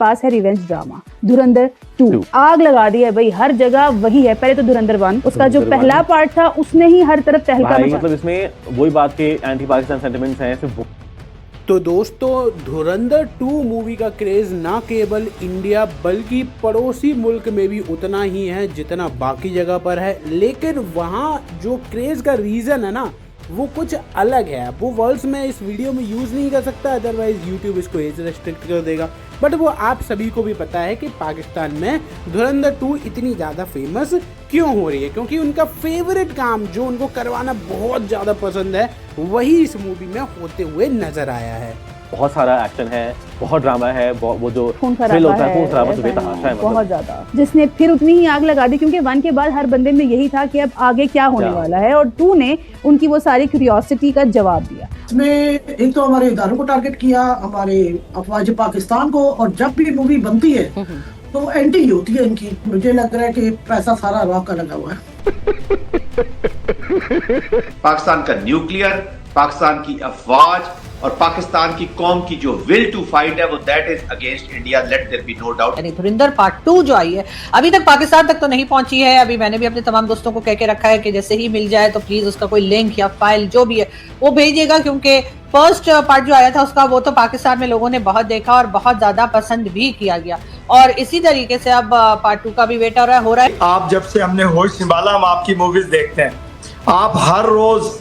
पास है revenge drama धुरंधर 2। आग लगा दी है भाई, हर जगह वही है। पहले तो धुरंधर 1, उसका जो पहला पार्ट था उसने ही हर तरफ तहलका मचा। मतलब इसमें वही बात के एंटी पाकिस्तान सेंटिमेंट्स हैं सिर्फ। तो दोस्तों, धुरंधर 2 मूवी का क्रेज ना केवल इंडिया बल्कि पड़ोसी मुल्क में भी उतना ही है जितना बाकी जगह पर है। लेकिन वहाँ जो क्रेज का रीजन है ना, वो कुछ अलग है। वो वर्ड्स में इस वीडियो में यूज़ नहीं कर सकता, अदरवाइज यूट्यूब इसको एज रेस्ट्रिक्ट कर देगा। बट वो आप सभी को भी पता है कि पाकिस्तान में धुरंधर 2 इतनी ज़्यादा फेमस क्यों हो रही है, क्योंकि उनका फेवरेट काम जो उनको करवाना बहुत ज़्यादा पसंद है वही इस मूवी में होते हुए नजर आया है। बहुत सारा एक्शन है, बहुत ड्रामा है, वो जो खून थ्रिल होता है, खून खराबा है बहुत ज्यादा, जिसने फिर उतनी ही आग लगा दी। क्योंकि 1 के बाद हर बंदे में यही था कि अब आगे क्या होने वाला है, और 2 ने उनकी वो सारी क्यूरियोसिटी का जवाब दिया। इसमें एक तो हमारे इदारों को टारगेट किया, हमारे अफवाज पाकिस्तान को, और जब भी मूवी बनती है तो एंटी होती है इनकी। मुझे लग रहा है कि पैसा सारा अवाम का लगा हुआ है। पाकिस्तान का न्यूक्लियर, पाकिस्तान की अफवाज और पाकिस्तान की कौम की जो विल टू फाइट है वो that is against India, let there be no doubt. यानी धुरंधर पार्ट 2 जो आई है अभी तक पाकिस्तान तक तो नहीं पहुंची है। अभी मैंने भी अपने तमाम दोस्तों को कह के रखा है कि जैसे ही मिल जाए तो प्लीज उसका कोई लिंक या फाइल जो भी है वो भेजिएगा, क्योंकि फर्स्ट पार्ट जो आया था उसका वो तो पाकिस्तान में लोगों ने बहुत देखा और बहुत ज्यादा पसंद भी किया गया, और इसी तरीके से अब पार्ट 2 का भी वेट हो रहा है। आप जब से हमने होश संभाला हम आपकी मूवीज देखते हैं। आप हर रोज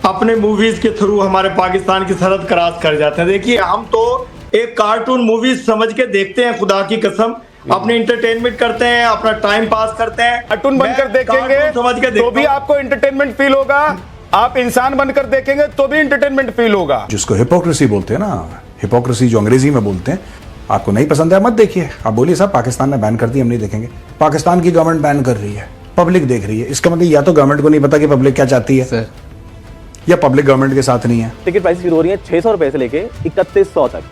अपने मूवीज के थ्रू हमारे पाकिस्तान की सरहद क्रॉस कर जाते हैं। देखिए, हम तो एक कार्टून मूवीज समझ के देखते हैं, खुदा की कसम। अपने इंटरटेनमेंट करते हैं, अपना टाइम पास करते हैं। कार्टून बनकर देखेंगे समझ के तो भी आपको एंटरटेनमेंट फील होगा, आप इंसान बनकर देखेंगे तो भी एंटरटेनमेंट फील होगा। जिसको हिपोक्रेसी बोलते हैं ना, हिपोक्रेसी जो अंग्रेजी में बोलते हैं, आपको नहीं पसंद है मत देखिए। आप बोलिए साहब पाकिस्तान ने बैन कर दी, हम नहीं देखेंगे। पाकिस्तान की गवर्नमेंट बैन कर रही है, पब्लिक देख रही है। इसका मतलब या तो गवर्नमेंट को नहीं पता कि पब्लिक क्या चाहती है, या पब्लिक गवर्नमेंट के साथ नहीं है। टिकट प्राइस शुरू हो रही है 600 रुपए से लेके 3100 तक,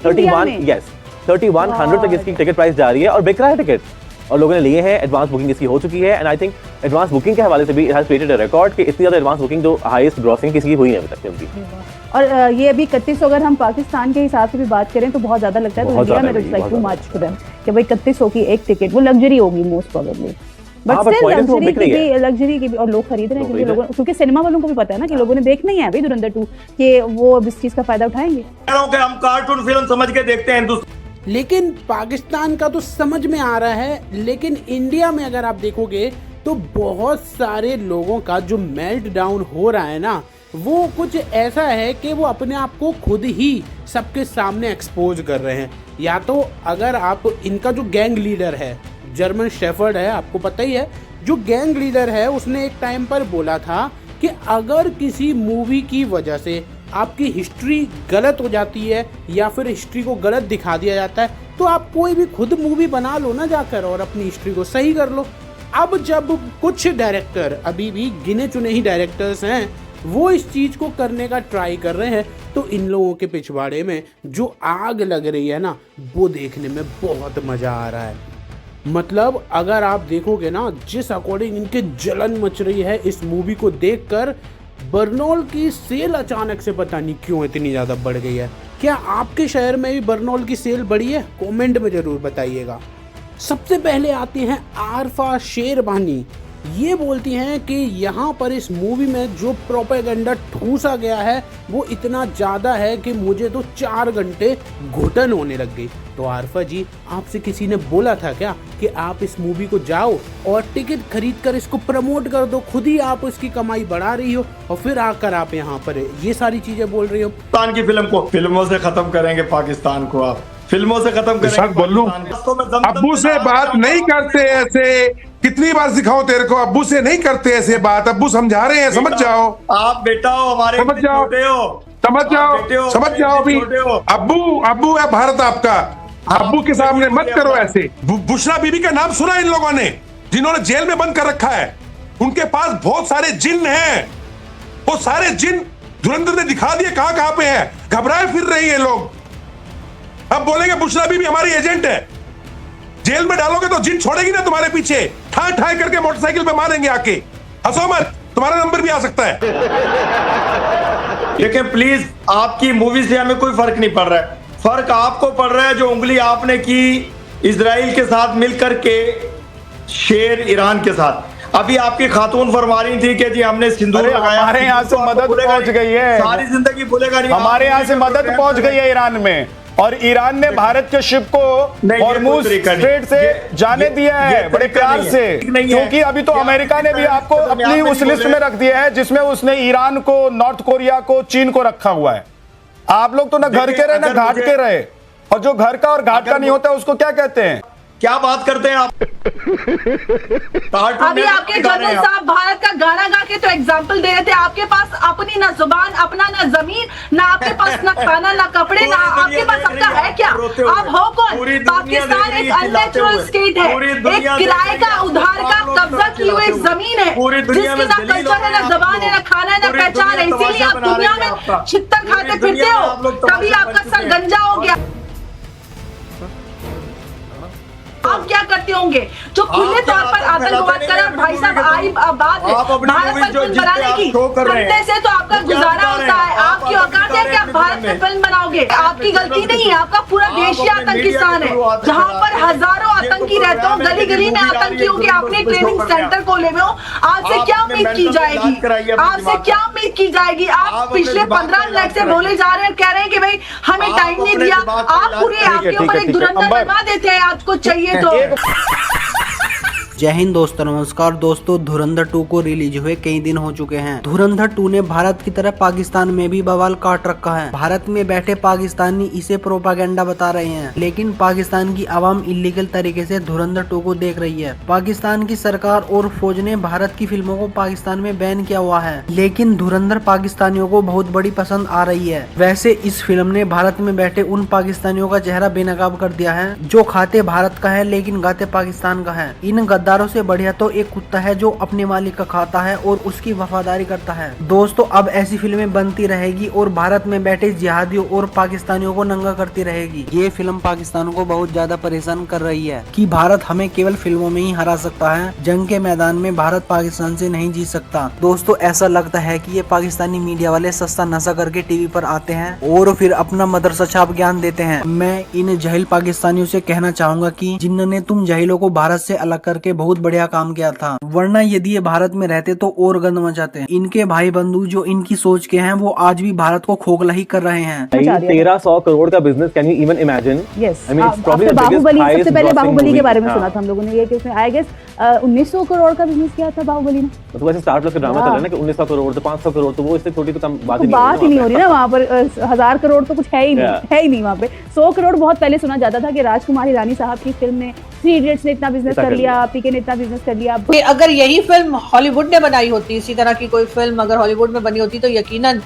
3100 तक इसकी टिकट प्राइस जा रही है और बिक रहा है टिकट, और लोगों ने लिए हैं। एडवांस बुकिंग इसकी हो चुकी है, and I think advance booking के हवाले से भी it has created a record कि इतनी ज्यादा एडवांस बुकिंग जो हाईएस्ट ग्रॉसिंग किसी की हुई है अभी तक उनकी। और ये अभी 3100, अगर हम पाकिस्तान के हिसाब से भी बात करें तो बहुत ज्यादा लगता है। तो इंडिया में it's like too much for them कि भाई 3100 की एक टिकट, वो लग्जरी होगी most probably, but still luxury की भी, और लोग खरीद रहे हैं क्योंकि लोगों, क्योंकि सिनेमा वालों को भी पता है ना कि लोगों ने देखना ही है अभी धुरंधर 2, कि वो इस चीज का फायदा उठाएंगे। हम कार्टून फिल्म समझ के देखते हैं। लेकिन पाकिस्तान का तो समझ में आ रहा है, लेकिन इंडिया में अगर आप देखोगे तो बहुत सारे लोगों का जो मेल्ट डाउन हो रहा है ना, वो कुछ ऐसा है कि वो अपने आप को खुद ही सबके सामने एक्सपोज कर रहे हैं। या तो अगर आप इनका जो गैंग लीडर है, जर्मन शेफर्ड है, आपको पता ही है, जो गैंग लीडर है उसने एक टाइम पर बोला था कि अगर किसी मूवी की वजह से आपकी हिस्ट्री गलत हो जाती है या फिर हिस्ट्री को गलत दिखा दिया जाता है तो आप कोई भी खुद मूवी बना लो ना जाकर, और अपनी हिस्ट्री को सही कर लो। अब जब कुछ डायरेक्टर, अभी भी गिने चुने ही डायरेक्टर्स हैं, वो इस चीज़ को करने का ट्राई कर रहे हैं, तो इन लोगों के पिछवाड़े में जो आग लग रही है ना, वो देखने में बहुत मज़ा आ रहा है। मतलब अगर आप देखोगे ना, जिस अकॉर्डिंग इनके जलन मच रही है इस मूवी को देखकर, बर्नौल की सेल अचानक से पता नहीं क्यों इतनी ज़्यादा बढ़ गई है। क्या आपके शहर में भी बर्नौल की सेल बढ़ी है? कमेंट में ज़रूर बताइएगा। सबसे पहले आती हैं आरफा शेरबानी। ये बोलती हैं कि यहाँ पर इस मूवी में जो प्रोपेगेंडा ठूसा गया है वो इतना ज़्यादा है कि मुझे तो 4 घंटे घुटन होने लग गई। तो आरफा जी, आपसे किसी ने बोला था क्या कि आप इस मूवी को जाओ और टिकट खरीद कर इसको प्रमोट कर दो, खुद ही आप इसकी कमाई बढ़ा रही हो और फिर आकर आप यहाँ पर ये सारी चीजें बोल रही हो? पाकिस्तान की फिल्म को फिल्मों से खत्म करेंगे, पाकिस्तान को आप फिल्मों से खत्म करेंगे। बोलूं, अब्बू से बात नहीं करते ऐसे, कितनी बार सिखाओ तेरे को, अब्बू से नहीं करते ऐसे बात, अब्बू समझा रहे हैं, समझ जाओ। आप बेटा हो हमारे, समझ जाओ, समझ जाओ, समझ जाओ। अभी अब्बू है भारत आपका, अब्बू के सामने मत करो ऐसे। बुशरा बीबी का नाम सुना इन लोगों ने, जिन्होंने जेल में बंद कर रखा है? उनके पास बहुत सारे जिन हैं, वो सारे जिन धुरंधर ने दिखा दिए कहां कहां पे है, घबराए फिर रही है लोग। अब बोलेंगे बुशरा बीबी हमारी एजेंट है, जेल में डालोगे तो जिन छोड़ेगी ना तुम्हारे पीछे, ठाई ठाई करके मोटरसाइकिल पे मारेंगे आके। हंसो मत, तुम्हारा नंबर भी आ सकता है। लेकिन प्लीज आपकी मूवी से हमें कोई फर्क नहीं पड़ रहा है। फर्क आपको पड़ रहा है जो उंगली आपने की इजराइल के साथ मिलकर के शेर ईरान के साथ। अभी आपकी खातून फरमा रही थी कि जी हमने सिंदूर लगाया, हमारे यहाँ से मदद पहुंच गई है, सारी जिंदगी भूलेगा नहीं। हमारे यहाँ से मदद पहुंच गई है ईरान में, और ईरान ने भारत के शिप को हॉर्मुज स्ट्रेट से जाने दिया है बड़े प्यार से, क्योंकि अभी तो अमेरिका ने भी आपको अपनी उस लिस्ट में रख दिया है जिसमें उसने ईरान को, नॉर्थ कोरिया को, चीन को रखा हुआ है। आप लोग तो ना घर के रहे ना घाट के रहे, और जो घर का और घाट का नहीं होता उसको क्या कहते हैं? क्या बात करते हैं आप? अभी आपके जनरल साहब भारत का गाना गा के तो एग्जाम्पल दे रहे थे। आपके पास अपनी ना जुबान, अपना ना जमीन, ना आपके पास ना खाना, ना कपड़े, ना आपके पास अपना है क्या? आप हो कौन? पाकिस्तान एक अननेचुरल स्टेट है, एक किराए का, उधार का, कब्जा की हुई जमीन है, जिसकी ना कल्चर है, ना जबान है, ना खाना है, ना पहचान है। इसीलिए आप दुनिया में छित्तर खाते फिरते हो, तभी आपका सर गंजा हो गया। आप क्या करते होंगे जो खुले तौर पर आतंकवाद कर रहे? भाई साहब आई बात भारत पर फिल्म बनाने की, करने से तो आपका गुजारा होता है। आपकी औकात है कि आप भारत में फिल्म बनाओगे? आपकी गलती नहीं है, आपका पूरा देश ही आतंकिस्तान है, जहाँ पर हजारों आतंकी रहते हो, गली गली में आतंकियों के अपने ट्रेनिंग सेंटर खोले हुए हो। आपसे क्या उम्मीद की जाएगी? आपसे क्या उम्मीद की जाएगी? आप पिछले 15 मिनट से बोले जा रहे हैं, कह रहे हैं कि भाई हमें टाइम नहीं दिया। आप पूरे आपके ऊपर एक धुरंधर बनवा देते हैं, आपको चाहिए तो। जय हिंद दोस्तों, नमस्कार दोस्तों। धुरंधर 2 को रिलीज हुए कई दिन हो चुके हैं। धुरंधर 2 ने भारत की तरह पाकिस्तान में भी बवाल काट रखा है। भारत में बैठे पाकिस्तानी इसे प्रोपागेंडा बता रहे हैं, लेकिन पाकिस्तान की आवाम इलीगल तरीके से धुरंधर 2 को देख रही है। पाकिस्तान की सरकार और फौज ने भारत की फिल्मों को पाकिस्तान में बैन किया हुआ है, लेकिन धुरंधर पाकिस्तानियों को बहुत बड़ी पसंद आ रही है। वैसे इस फिल्म ने भारत में बैठे उन पाकिस्तानियों का चेहरा बेनकाब कर दिया है जो खाते भारत का है लेकिन गाते पाकिस्तान का है। इन गद्दारों से बढ़िया तो एक कुत्ता है जो अपने मालिक का खाता है और उसकी वफादारी करता है। दोस्तों, अब ऐसी फिल्में बनती रहेगी और भारत में बैठे जिहादियों और पाकिस्तानियों को नंगा करती रहेगी। ये फिल्म पाकिस्तान को बहुत ज्यादा परेशान कर रही है कि भारत हमें केवल फिल्मों में ही हरा सकता है, जंग के मैदान में भारत पाकिस्तान से नहीं जीत सकता। दोस्तों, ऐसा लगता है कि ये पाकिस्तानी मीडिया वाले सस्ता नशा करके टीवी पर आते हैं और फिर अपना मदरसा छाप ज्ञान देते हैं। मैं इन जहिल पाकिस्तानियों से कहना चाहूंगा कि जिन्होंने तुम जहिलों को भारत से अलग करके बहुत बढ़िया काम किया था, वरना यदि ये भारत में रहते तो और गंद मचाते। इनके भाई बंधु जो इनकी सोच के हैं वो आज भी भारत को खोखला ही कर रहे हैं। 1300 करोड़ का business, can you even imagine? Baahubali, सबसे पहले बाहुबली के बारे में सुना था हम लोगों ने, ये कि उसने आई गेस 1900 करोड़ का बिजनेस किया था बाहुबली ने। तो वैसे स्टार प्लस का ड्रामा चल रहा है ना कि 1900 करोड़ तो 500 करोड़, तो वो इससे छोटी तो कम बात ही नहीं हो रही ना। वहाँ पर 1000 करोड़ तो कुछ है ही नहीं वहाँ पे। 100 करोड़ बहुत पहले सुना जाता था कि राजकुमार हिरानी साहब की फिल्म ने, थ्री इडियट्स ने इतना बिजनेस कर लिया, पीके ने इतना बिजनेस कर लिया। अगर यही फिल्म हॉलीवुड ने बनाई होती, इसी तरह की कोई फिल्म अगर हॉलीवुड में बनी होती तो यकीनन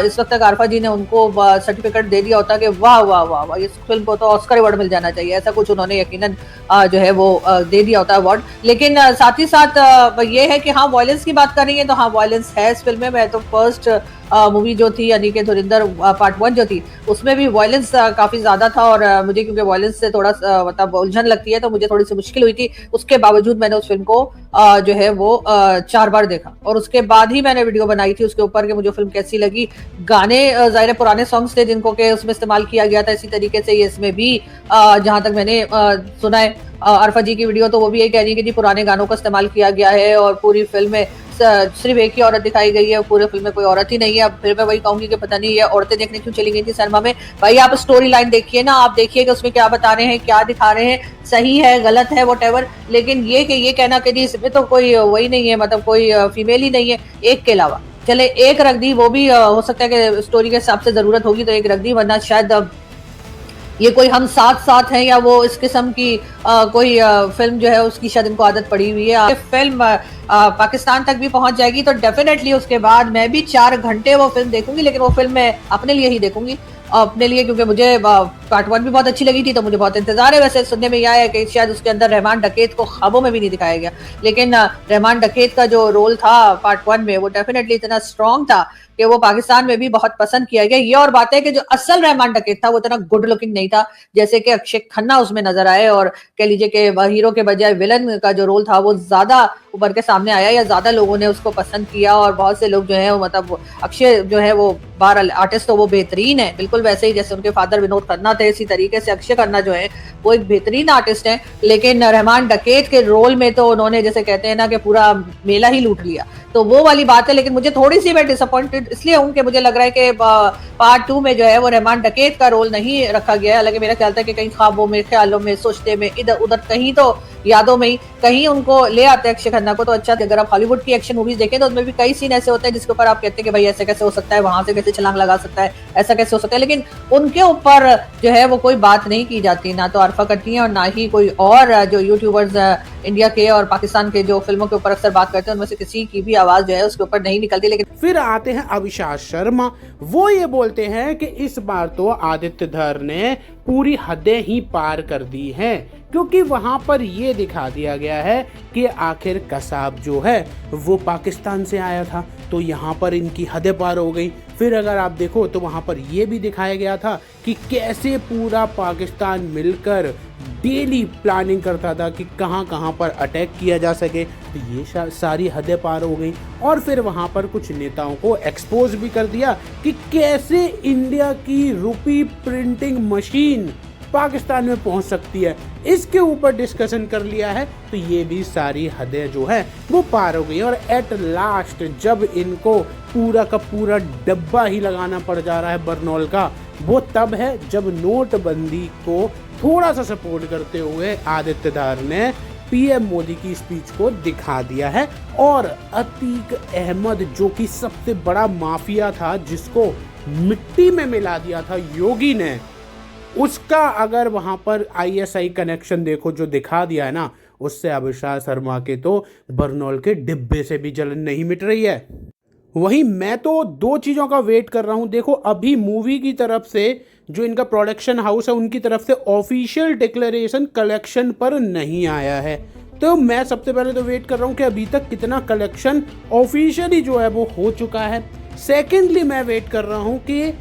इस वक्त तक आरफा जी ने उनको सर्टिफिकेट दे दिया होता कि वाह वाह वाह वाह, इस फिल्म को तो ऑस्कर अवार्ड मिल जाना चाहिए। ऐसा कुछ उन्होंने यकीनन जो है वो दे दिया होता अवार्ड। लेकिन साथ ही साथ ये है कि हाँ, वायलेंस की बात कर रही है तो हाँ, वायलेंस है इस फिल्म में। मैं तो फर्स्ट मूवी जो थी यानी कि धुरंधर पार्ट 1 जो थी, उसमें भी वायलेंस काफी ज्यादा था और मुझे क्योंकि वायलेंस से थोड़ा मतलब उलझन लगती है तो मुझे थोड़ी सी मुश्किल हुई थी। उसके बावजूद मैंने उस फिल्म को जो है वो 4 बार देखा और उसके बाद ही मैंने वीडियो बनाई थी उसके ऊपर कि मुझे फिल्म कैसी लगी। गाने जाहिर पुराने सॉन्ग्स थे जिनको के उसमें इस्तेमाल किया गया था, इसी तरीके से ये इसमें भी जहां तक मैंने सुना है अरफा जी की वीडियो, तो वो भी यही कह रही है कि जी पुराने गानों का इस्तेमाल किया गया है और पूरी फिल्म में सिर्फ एक ही औरत दिखाई गई है, पूरे फिल्म में कोई औरत ही नहीं है। अब फिर मैं वही कहूंगी कि पता नहीं ये औरतें देखने क्यों चली गई थी सिनेमा में। भाई आप स्टोरी लाइन देखिए ना, आप देखिए कि उसमें क्या बता रहे हैं, क्या दिखा रहे हैं, सही है गलत है व्हाटएवर, लेकिन ये कहना कि जी इसमें तो कोई वही नहीं है, मतलब कोई फीमेल ही नहीं है एक के अलावा। चले एक रख दी, वो भी हो सकता है कि स्टोरी के हिसाब से जरूरत होगी तो एक रख दी, वरना शायद ये कोई हम साथ हैं या वो इस किस्म की कोई फिल्म जो है उसकी शायद इनको आदत पड़ी हुई है। फिल्म पाकिस्तान तक भी पहुंच जाएगी तो डेफिनेटली उसके बाद मैं भी 4 घंटे वो फिल्म देखूंगी, लेकिन वो फिल्म मैं अपने लिए ही देखूंगी, अपने लिए, क्योंकि मुझे पार्ट 1 भी बहुत अच्छी लगी थी तो मुझे बहुत इंतजार है। वैसे सुनने में यह है कि शायद उसके अंदर रहमान डकैत को ख्वाबों में भी नहीं दिखाया गया, लेकिन रहमान डकैत का जो रोल था पार्ट 1 में वो डेफिनेटली इतना स्ट्रॉन्ग था कि वो पाकिस्तान में भी बहुत पसंद किया गया। ये और बात है कि जो असल रहमान डकैत था वो इतना गुड लुकिंग नहीं था जैसे कि अक्षय खन्ना उसमें नजर आए, और कह लीजिए कि हीरो के बजाय विलन का जो रोल था वो ज्यादा उभर के सामने आया या ज्यादा लोगों ने उसको पसंद किया। और बहुत से लोग जो है मतलब अक्षय जो है वो बार आर्टिस्ट तो वो बेहतरीन है, बिल्कुल वैसे ही जैसे उनके फादर विनोद खन्ना थे, इसी तरीके से अक्षय खन्ना जो है वो एक बेहतरीन आर्टिस्ट है। लेकिन रहमान डकैत के रोल में तो उन्होंने जैसे कहते हैं ना कि पूरा मेला ही लूट लिया, तो वो वाली बात है। लेकिन मुझे थोड़ी सी मैं डिसअपॉइंटेड इसलिए हूँ कि मुझे लग रहा है कि पार्ट 2 में जो है वो रहमान डकैत का रोल नहीं रखा गया है। हालांकि मेरा ख्याल था कि कहीं ख्वाबों में, ख्यालों में, सोचते में, इधर उधर कहीं तो यादों में ही कहीं उनको ले आते हैं अक्षय खन्ना को। तो अच्छा, अगर आप हॉलीवुड की एक्शन मूवीज देखें तो उसमें भी कई सीन ऐसे होते हैं जिसके ऊपर आप कहते हैं कि भाई ऐसे कैसे हो सकता है, वहां से कैसे छलांग लगा सकता है, ऐसा कैसे हो सकता है। लेकिन उनके ऊपर जो है वो कोई बात नहीं की जाती, ना तो आरफा करती है और ना ही कोई और जो यूट्यूबर्स इंडिया के और पाकिस्तान के जो फिल्मों के ऊपर अक्सर बात करते हैं उनमें से किसी की भी आवाज जो है उसके ऊपर नहीं निकलती। लेकिन फिर आते हैं अविनाश शर्मा, वो ये बोलते हैं कि इस बार तो आदित्य धर ने पूरी हदें ही पार कर दी हैं, क्योंकि वहां पर ये दिखा दिया गया है कि आखिर कसाब जो है वो पाकिस्तान से आया था, तो यहाँ पर इनकी हदें पार हो गई। फिर अगर आप देखो तो वहां पर ये भी दिखाया गया था कि कैसे पूरा पाकिस्तान मिलकर डेली प्लानिंग करता था कि कहां पर अटैक किया जा सके, तो ये सारी हदें पार हो गई। और फिर वहां पर कुछ नेताओं को एक्सपोज भी कर दिया कि कैसे इंडिया की रुपी प्रिंटिंग मशीन पाकिस्तान में पहुंच सकती है, इसके ऊपर डिस्कशन कर लिया है। तो ये भी सारी हदें जो है वो पार हो गई। और एट लास्ट जब इनको पूरा का पूरा डब्बा ही लगाना पड़ जा रहा है बरनौल का, वो तब है जब नोटबंदी को थोड़ा सा सपोर्ट करते हुए आदित्य धर ने पीएम मोदी की स्पीच को दिखा दिया है। और अतीक अहमद जो कि सबसे बड़ा माफिया था, जिसको मिट्टी में मिला दिया था योगी ने, उसका अगर वहां पर आईएसआई कनेक्शन देखो जो दिखा दिया है ना, उससे अविनाश शर्मा के तो बरनौल के डिब्बे से भी जलन नहीं मिट रही है। वहीं मैं तो दो चीज़ों का वेट कर रहा हूं। देखो, अभी मूवी की तरफ से जो इनका प्रोडक्शन हाउस है उनकी तरफ से ऑफिशियल डिक्लेरेशन कलेक्शन पर नहीं आया है, तो मैं सबसे पहले तो वेट कर रहा हूं कि अभी तक कितना कलेक्शन ऑफिशियली जो है वो हो चुका है। सेकेंडली मैं वेट कर रहा हूं कि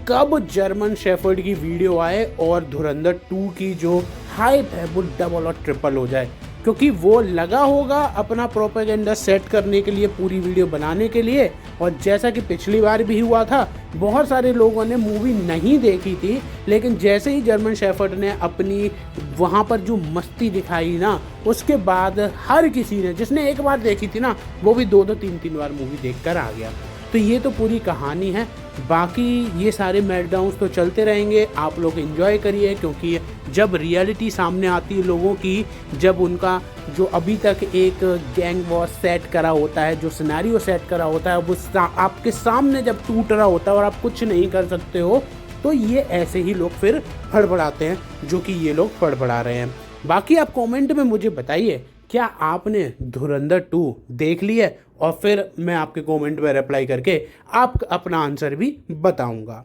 कब जर्मन शेफर्ड की वीडियो आए और धुरंधर 2 की जो हाइप है वो डबल और ट्रिपल हो जाए, क्योंकि वो लगा होगा अपना प्रोपेगेंडा सेट करने के लिए, पूरी वीडियो बनाने के लिए। और जैसा कि पिछली बार भी हुआ था, बहुत सारे लोगों ने मूवी नहीं देखी थी, लेकिन जैसे ही जर्मन शेफर्ड ने अपनी वहाँ पर जो मस्ती दिखाई ना, उसके बाद हर किसी ने, जिसने एक बार देखी थी ना, वो भी 2-2, 3-3 बार मूवी देखकर आ गया। तो ये तो पूरी कहानी है। बाकी ये सारे मेल्टडाउन्स तो चलते रहेंगे, आप लोग एंजॉय करिए, क्योंकि जब रियलिटी सामने आती है लोगों की, जब उनका जो अभी तक एक गैंग वॉर सेट करा होता है, जो सिनेरियो सेट करा होता है, वो आपके सामने जब टूट रहा होता है और आप कुछ नहीं कर सकते हो, तो ये ऐसे ही लोग फिर फड़फड़ाते हैं, जो कि ये लोग फड़फड़ा रहे हैं। बाकी आप कमेंट में मुझे बताइए, क्या आपने धुरंधर 2 देख ली है, और फिर मैं आपके कमेंट में रिप्लाई करके आप अपना आंसर भी बताऊंगा।